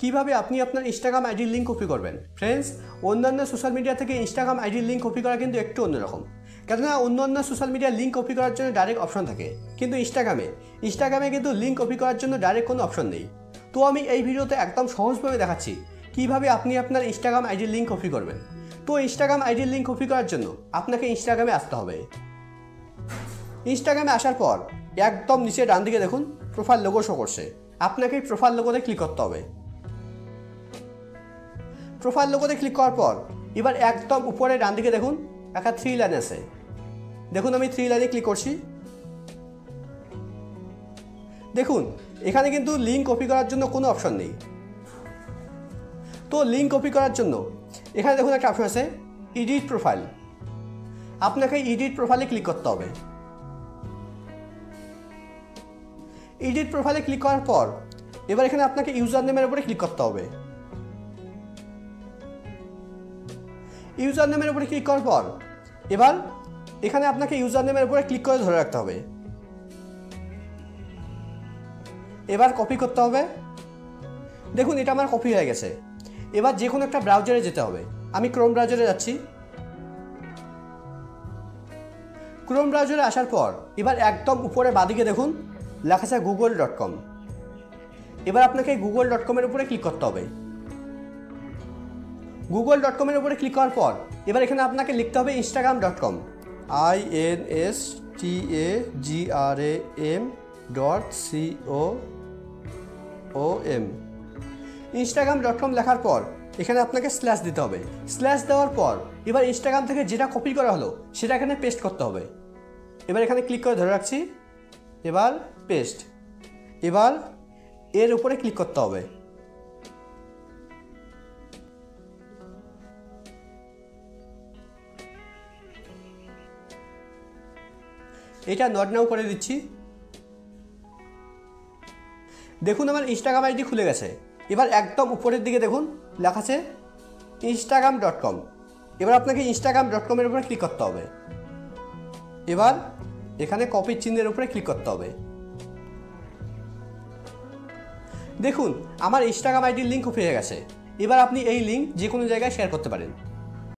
কিভাবে আপনি আপনার ইনস্টাগ্রাম আইডির লিঙ্ক কপি করবেন। ফ্রেন্ডস, অন্যান্য সোশ্যাল মিডিয়া থেকে ইনস্টাগ্রাম আইডির লিঙ্ক কপি করা কিন্তু একটু অন্যরকম, কেননা অন্যান্য সোশ্যাল মিডিয়ার লিঙ্ক কপি করার জন্য ডাইরেক্ট অপশন থাকে, কিন্তু ইনস্টাগ্রামে কিন্তু লিঙ্ক কপি করার জন্য ডাইরেক্ট কোনো অপশন নেই। তো আমি এই ভিডিওতে একদম সহজভাবে দেখাচ্ছি কিভাবে আপনি আপনার ইনস্টাগ্রাম আইডির লিঙ্ক কপি করবেন। তো ইনস্টাগ্রাম আইডির লিঙ্ক কপি করার জন্য আপনাকে ইনস্টাগ্রামে আসতে হবে। ইনস্টাগ্রামে আসার পর একদম নিচে ডান দিকে দেখুন প্রোফাইল লোগো শো করছে, আপনাকে এই প্রোফাইল লোগোতে ক্লিক করতে হবে। প্রোফাইল লোগোতে ক্লিক করার পর এবার একদম উপরে ডান দিকে দেখুন একটা 3 লাইন আছে, দেখুন আমি 3 লাইনে ক্লিক করছি। দেখুন এখানে কিন্তু লিঙ্ক কপি করার জন্য কোনো অপশন নেই। তো লিঙ্ক কপি করার জন্য এখানে দেখুন একটা অপশন আছে এডিট প্রোফাইল, আপনাকে এডিট প্রোফাইলে ক্লিক করতে হবে। এডিট প্রোফাইলে ক্লিক করার পর এবার এখানে আপনাকে ইউজার নেমের উপরে ক্লিক করতে হবে। ইউজার নেমের উপরে ক্লিক করার পর এবার এখানে আপনাকে ইউজার নেমের উপরে ক্লিক করে ধরে রাখতে হবে। এবার কপি করতে হবে। দেখুন এটা আমার কপি হয়ে গেছে। এবার যে কোনো একটা ব্রাউজারে যেতে হবে, আমি ক্রোম ব্রাউজারে যাচ্ছি। ক্রোম ব্রাউজারে আসার পর এবার একদম উপরে বাঁদিকে দেখুন লেখা আছে google.com। এবার আপনাকে google.com-এর উপরে ক্লিক করতে হবে। google.com-এর উপরে ক্লিক করার পর এবার এখানে আপনাকে লিখতে হবে instagram.com, instagram.com। instagram.com লেখার পর এখানে আপনাকে স্ল্যাশ দিতে হবে। স্ল্যাশ দেওয়ার পর এবার ইনস্টাগ্রাম থেকে যেটা কপি করা হলো সেটা এখানে পেস্ট করতে হবে। এবার এখানে ক্লিক করে ধরে রাখছি, এবার পেস্ট। এবার এর উপরে ক্লিক করতে হবে। এটা নট নাও করে দিচ্ছি। দেখুন আমার ইনস্টাগ্রাম আইডি খুলে গেছে। এবার একদম উপরের দিকে দেখুন লেখা আছে instagram.com। এবার আপনাকে instagram.com-এর উপরে ক্লিক করতে হবে। এবার এখানে কপির চিহ্নের উপরে ক্লিক করতে হবে। দেখুন আমার ইনস্টাগ্রাম আইডির লিঙ্ক কপি হয়ে গেছে। এবার আপনি এই লিঙ্ক যে কোনো জায়গায় শেয়ার করতে পারেন।